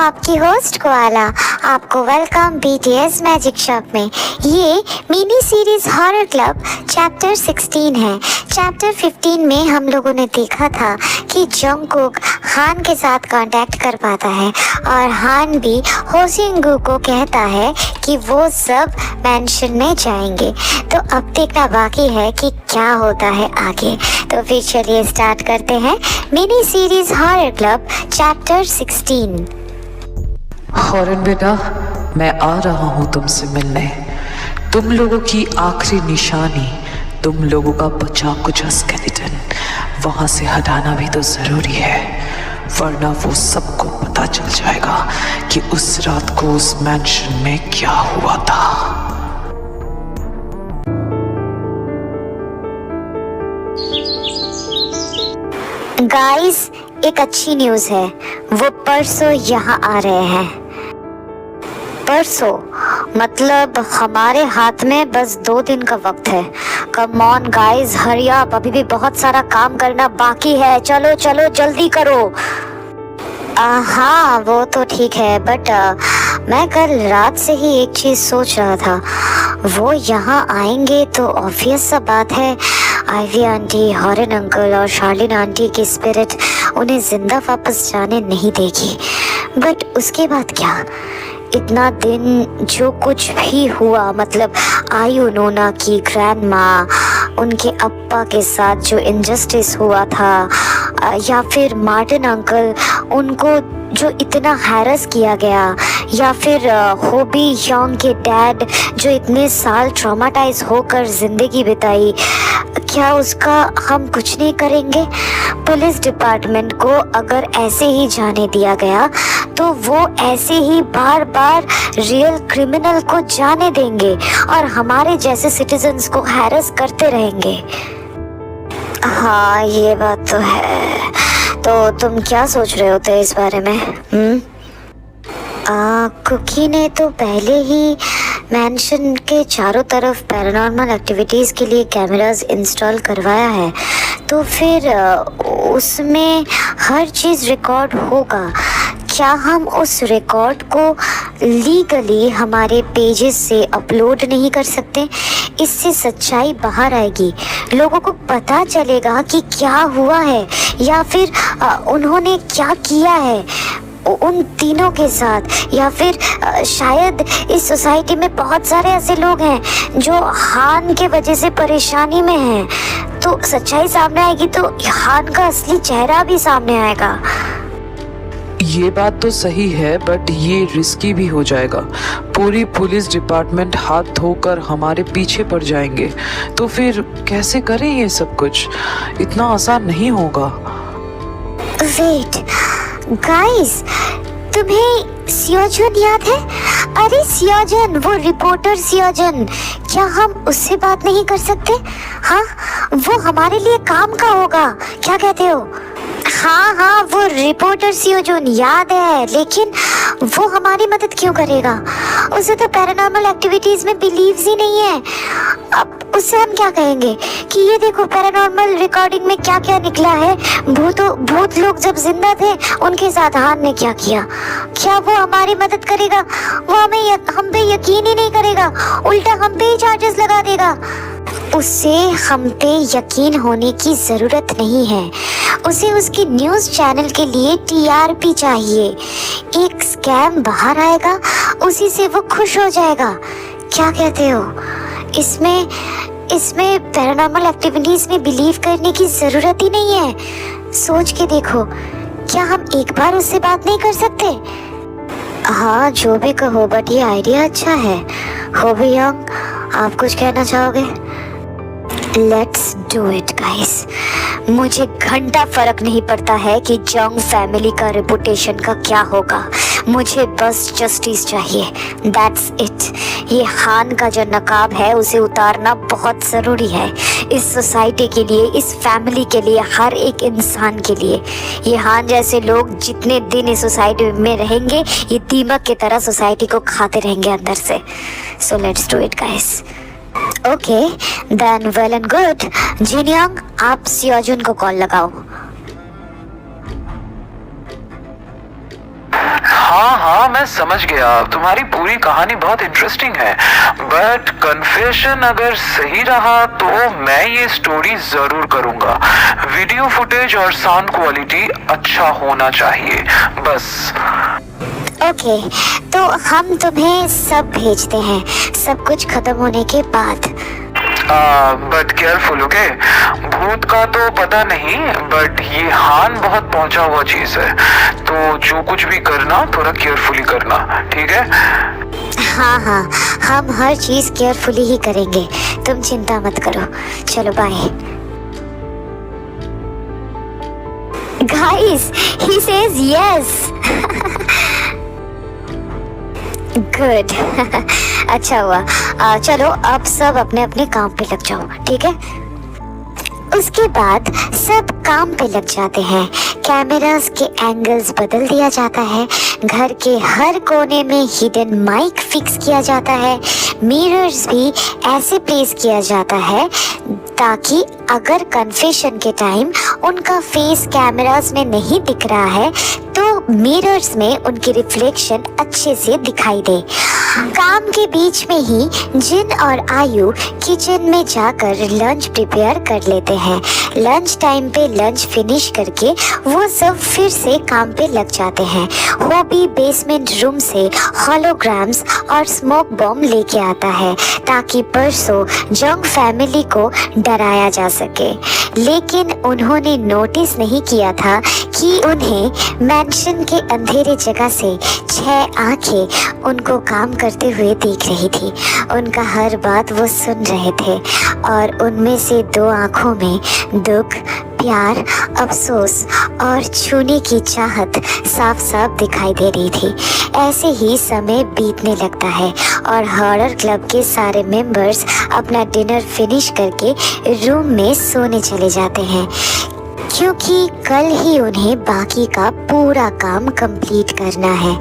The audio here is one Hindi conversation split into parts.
आपकी होस्ट कोआला आपको वेलकम बीटीएस मैजिक शॉप में। ये mini series horror club chapter 16 है। चैप्टर 15 में हम लोगों ने देखा था कि जंगकुक हान के साथ कांटेक्ट कर पाता है और हान भी होशिंगू को कहता है कि वो सब मेंशन में जाएंगे। तो अब देखना बाकी है कि क्या होता है आगे। तो फिर चलिए स्टार्ट करते हैं mini series horror club chapter 16। Horn बेटा, मैं आ रहा हूँ तुमसे मिलने। तुम लोगों की आखिरी निशानी, तुम लोगों का बचा कुचा स्केलेटन वहां से हटाना भी तो जरूरी है, वरना वो सबको पता चल जाएगा कि उस रात को उस मैंशन में क्या हुआ था। गाइस, एक अच्छी न्यूज़ है, वो परसों यहाँ आ रहे हैं। परसों मतलब हमारे हाथ में बस 2 दिन का वक्त है। Come on guys, hurry up, अभी भी बहुत सारा काम करना बाकी है। चलो चलो जल्दी करो। हाँ वो तो ठीक है, बट मैं कल रात से ही एक चीज़ सोच रहा था। वो यहाँ आएंगे तो ऑब्वियस सा बात है, आइवी आंटी, हॉरन अंकल और शार्लिन आंटी की स्पिरिट उन्हें जिंदा वापस जाने नहीं देगी। बट उसके बाद क्या? इतना दिन जो कुछ भी हुआ, मतलब आयु नोना की ग्रैंड माँ, उनके अप्पा के साथ जो इनजस्टिस हुआ था, या फिर मार्टिन अंकल, उनको जो इतना हैरस किया गया, या फिर होबी योंग के डैड जो इतने साल ट्रॉमाटाइज होकर जिंदगी बिताई, क्या उसका हम कुछ नहीं करेंगे? पुलिस डिपार्टमेंट को अगर ऐसे ही जाने दिया गया तो वो ऐसे ही बार बार रियल क्रिमिनल को जाने देंगे और हमारे जैसे सिटीजन्स को हैरस करते रहेंगे। हाँ ये बात तो है। तो तुम क्या सोच रहे होते इस बारे में? कुकी ने तो पहले ही मैंशन के चारों तरफ पैरानॉर्मल एक्टिविटीज़ के लिए कैमरास इंस्टॉल करवाया है, तो फिर उसमें हर चीज़ रिकॉर्ड होगा। क्या हम उस रिकॉर्ड को लीगली हमारे पेजेस से अपलोड नहीं कर सकते? इससे सच्चाई बाहर आएगी, लोगों को पता चलेगा कि क्या हुआ है या फिर उन्होंने क्या किया है उन तीनों के साथ। या फिर शायद इस सोसाइटी में बहुत सारे ऐसे लोग हैं जो हान के वजह से परेशानी में हैं, तो सच्चाई सामने आएगी तो हान का असली चेहरा भी सामने आएगा। ये बात तो सही है, बट ये रिस्की भी हो जाएगा। पूरी पुलिस डिपार्टमेंट हाथ धोकर हमारे पीछे पड़ जाएंगे, तो फिर कैसे करें ये सब कुछ? इतना आसान नहीं होगा। वेट गाइस, तुम्हें सियोजन याद है? अरे सियोजन, वो रिपोर्टर सियोजन, क्या हम उससे बात नहीं कर सकते? हाँ, वो हमारे लिए काम का होगा, क्या कहते हो? हाँ वो रिपोर्टर सियोजन याद है, लेकिन वो हमारी मदद क्यों करेगा? उसे तो पैरानॉर्मल एक्टिविटीज में बिलीव्स ही नहीं है। अब उससे हम क्या कहेंगे कि ये देखो पैरानॉर्मल रिकॉर्डिंग में क्या क्या निकला है, भूत लोग जब जिंदा थे उनके साथ हान ने क्या किया। क्या वो हमारी मदद करेगा? वो हम पे यकीन ही नहीं करेगा, उल्टा हम पे ही चार्जेस लगा देगा। उसे हम पे यकीन होने की ज़रूरत नहीं है, उसे उसकी न्यूज़ चैनल के लिए टीआरपी चाहिए। एक स्कैम बाहर आएगा, उसी से वो खुश हो जाएगा। क्या कहते हो? इसमें पैरानॉर्मल एक्टिविटीज़ में बिलीव करने की ज़रूरत ही नहीं है। सोच के देखो, क्या हम एक बार उससे बात नहीं कर सकते? हाँ जो भी कहो, बट ये आइडिया अच्छा है। होबी योंग, आप कुछ कहना चाहोगे? Let's do it guys. मुझे घंटा फर्क नहीं पड़ता है कि जंग फैमिली का रेपुटेशन का क्या होगा, मुझे बस जस्टिस चाहिए, दैट्स इट। ये हान का जो नकाब है उसे उतारना बहुत ज़रूरी है, इस सोसाइटी के लिए, इस फैमिली के लिए, हर एक इंसान के लिए। ये हान जैसे लोग जितने दिन इस सोसाइटी में रहेंगे, ये दीमक की तरह सोसाइटी को खाते रहेंगे अंदर से। So let's do it guys. Okay then, well and good. Jinyoung, आप सियोजुन को कॉल लगाओ। हाँ मैं समझ गया, तुम्हारी पूरी कहानी बहुत इंटरेस्टिंग है, बट कन्फेशन अगर सही रहा तो मैं ये स्टोरी जरूर करूंगा। वीडियो फुटेज और साउंड क्वालिटी अच्छा होना चाहिए बस। ओके, तो हम तुम्हें सब भेजते हैं, सब कुछ खत्म होने के बाद। But careful, okay? भूत का तो पता नहीं, बट ये हान बहुत पहुंचा हुआ चीज है, तो जो कुछ भी करना थोड़ा केयरफुली करना, ठीक है? हाँ, हम हर चीज केयरफुली ही करेंगे, तुम चिंता मत करो। चलो bye. Guys, he says yes. Good. अच्छा हुआ। चलो अब सब अपने अपने काम पे लग जाओ, ठीक है? उसके बाद सब काम पे लग जाते हैं। कैमरास के एंगल्स बदल दिया जाता है, घर के हर कोने में हिडन माइक फिक्स किया जाता है, मिरर्स भी ऐसे प्लेस किया जाता है ताकि अगर कन्फेशन के टाइम उनका फेस कैमरास में नहीं दिख रहा है तो मिरर्स में उनकी रिफ्लेक्शन अच्छे से दिखाई दे। काम के बीच में ही जिन और आयु किचन में जाकर लंच प्रिपेयर कर लेते हैं। लंच टाइम पे लंच फिनिश करके वो सब फिर से काम पे लग जाते हैं। हॉबी बेसमेंट रूम से होलोग्राम्स और स्मोक बॉम्ब लेके आता है ताकि परसों जंग फैमिली को डराया जा सके, लेकिन उन्होंने नोटिस नहीं किया था कि उन्हें मैंशन के अंधेरे जगह से 6 आंखें उनको काम करते हुए देख रही थी। उनका हर बात वो सुन रहे थे और उनमें से 2 आंखों में दुख, प्यार, अफसोस और छूने की चाहत साफ साफ दिखाई दे रही थी। ऐसे ही समय बीतने लगता है और हॉरर क्लब के सारे मेंबर्स अपना डिनर फिनिश करके रूम में सोने चले जाते हैं, क्योंकि कल ही उन्हें बाकी का पूरा काम कंप्लीट करना है।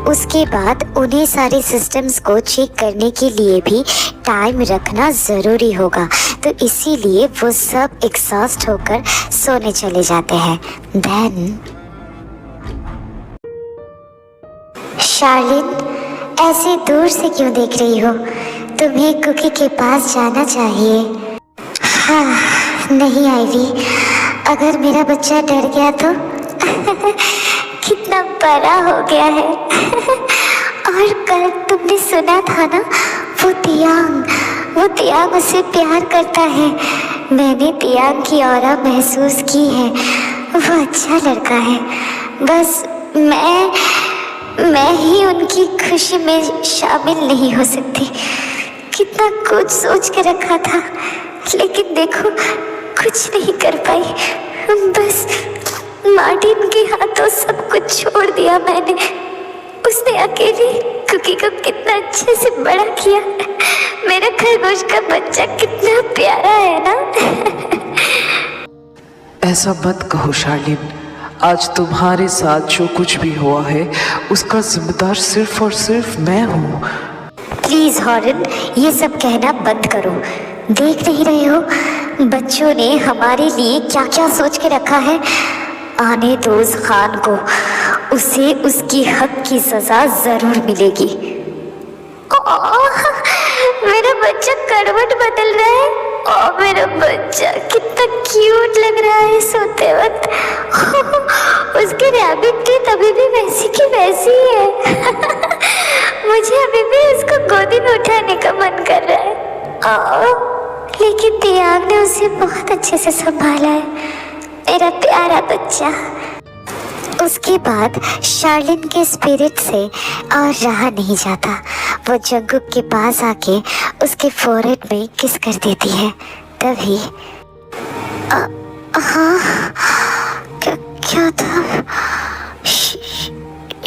उसके बाद उन्हें सारे सिस्टम्स को चेक करने के लिए भी टाइम रखना ज़रूरी होगा, तो इसीलिए वो सब एग्जॉस्ट होकर सोने चले जाते हैं। देन शार्लिन, ऐसे दूर से क्यों देख रही हो? तुम्हें कुकी के पास जाना चाहिए। हाँ, नहीं आईवी, अगर मेरा बच्चा डर गया तो कितना बड़ा हो गया है। और कल तुमने सुना था ना, वो तियांग उससे प्यार करता है। मैंने तियांग की ऑरा महसूस की है, वो अच्छा लड़का है। बस मैं ही उनकी खुशी में शामिल नहीं हो सकती। कितना कुछ सोच के रखा था, लेकिन देखो कुछ नहीं कर पाई। बस मार्टिन के हाथों सब कुछ छोड़ दिया मैंने। उसने अकेले कुकी को कितना अच्छे से बड़ा किया। मेरा खरगोश का बच्चा कितना प्यारा है ना। ऐसा मत कहो शार्लिन, आज तुम्हारे साथ जो कुछ भी हुआ है उसका जिम्मेदार सिर्फ और सिर्फ मैं हूँ। प्लीज हॉरन, ये सब कहना बंद करो। देख नहीं रहे हो बच्चों ने हमारे लिए क्या क्या सोच के रखा है? आने दो उस खान को, उसे उसकी हक की सजा जरूर मिलेगी। मेरा बच्चा करवट बदल रहा है। मेरा बच्चा कितना क्यूट लग रहा है सोते वक्त। उसकी रैबिट टीथ अभी भी वैसी की वैसी ही है। मुझे अभी भी उसको गोदी में उठाने का मन कर रहा है। लेकिन तियांग ने उसे बहुत अच्छे से संभाला है, मेरा प्यारा बच्चा। उसके बाद शार्लिन के स्पिरिट से और रहा नहीं जाता। वो जंगुक के पास आके उसके फोरहेड में किस कर देती है। तभी हाँ, क्या था?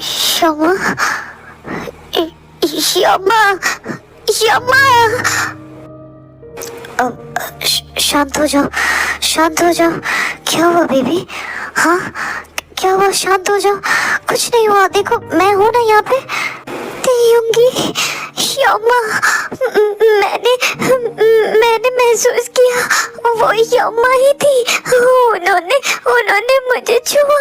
शमा, शांत हो जाओ, शांत हो जाओ। क्या हुआ बेबी? हाँ क्या हुआ? शांत हो जाओ, कुछ नहीं हुआ। देखो मैं हूँ ना यहाँ पे। तेयुंगी, यम्मा, मैंने महसूस किया वो यम्मा ही थी। उन्होंने मुझे छुआ।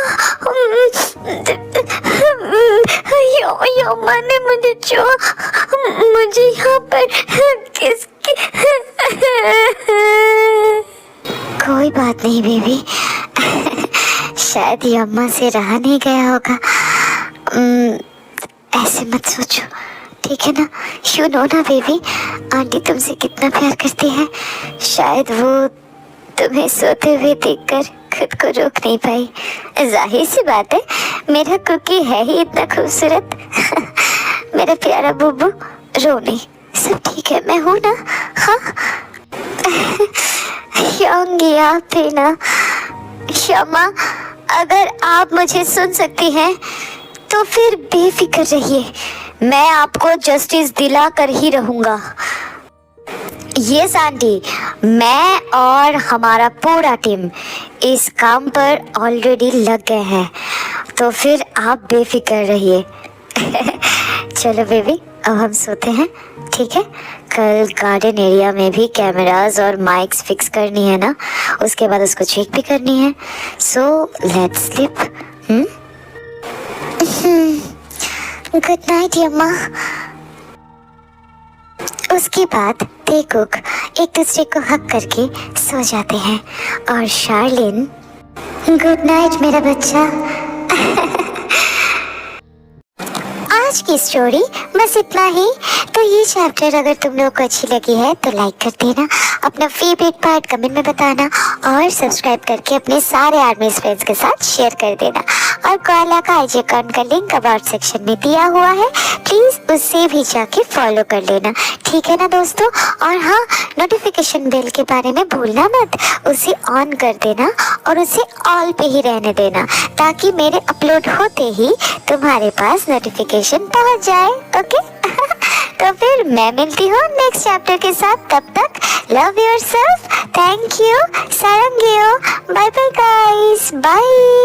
अम्मा ने मुझे जो मुझे यहाँ पर किसकी कोई बात नहीं बेबी, शायद ये अम्मा से रहा नहीं गया होगा। ऐसे मत सोचो, ठीक है ना? यू नो ना बेबी, आंटी तुमसे कितना प्यार करती है। शायद वो तुम्हें सोते हुए देखकर खुद को रोक नहीं पाई। जाहिर सी बात है, मेरा कुकी है ही इतना खूबसूरत। मेरा प्यारा बुब्बू, रो नहीं, सब ठीक है, मैं हूँ ना। हाँ होंगी आप ही ना। क्षमा, अगर आप मुझे सुन सकती हैं तो फिर बेफिक्र रहिए, मैं आपको जस्टिस दिला कर ही रहूंगा। यस आंटी, मैं और हमारा पूरा टीम इस काम पर ऑलरेडी लग गए हैं, तो फिर आप बेफिक्र रहिए। चलो बेबी, अब हम सोते हैं, ठीक है? कल गार्डन एरिया में भी कैमरास और माइक्स फिक्स करनी है ना, उसके बाद उसको चेक भी करनी है। So let's sleep. Good night यम्मा। उसके बाद दे कुक एक दूसरे को हक करके सो जाते हैं और शार्लिन, गुड नाइट मेरा बच्चा। आज की स्टोरी बस इतना ही। तो ये चैप्टर अगर तुम लोगों को अच्छी लगी है तो लाइक कर देना, अपना फेवरेट पार्ट कमेंट में बताना और सब्सक्राइब करके अपने सारे आर्मी फ्रेंड्स के साथ शेयर कर देना। और कोयला का आईजी अकाउंट का लिंक अबाउट सेक्शन में दिया हुआ है, प्लीज उससे भी जाके फॉलो कर लेना, ठीक है ना दोस्तों? और हाँ, नोटिफिकेशन बेल के बारे में भूलना मत, उसे ऑन कर देना और उसे ऑल पे ही रहने देना, ताकि मेरे अपलोड होते ही तुम्हारे पास नोटिफिकेशन पहुंच जाए। ओके? तो फिर मैं मिलती हूँ नेक्स्ट चैप्टर के साथ। तब तक लव योरसेल्फ, थैंक यू, सारंगियो, बाय बाय गाइस, बाय।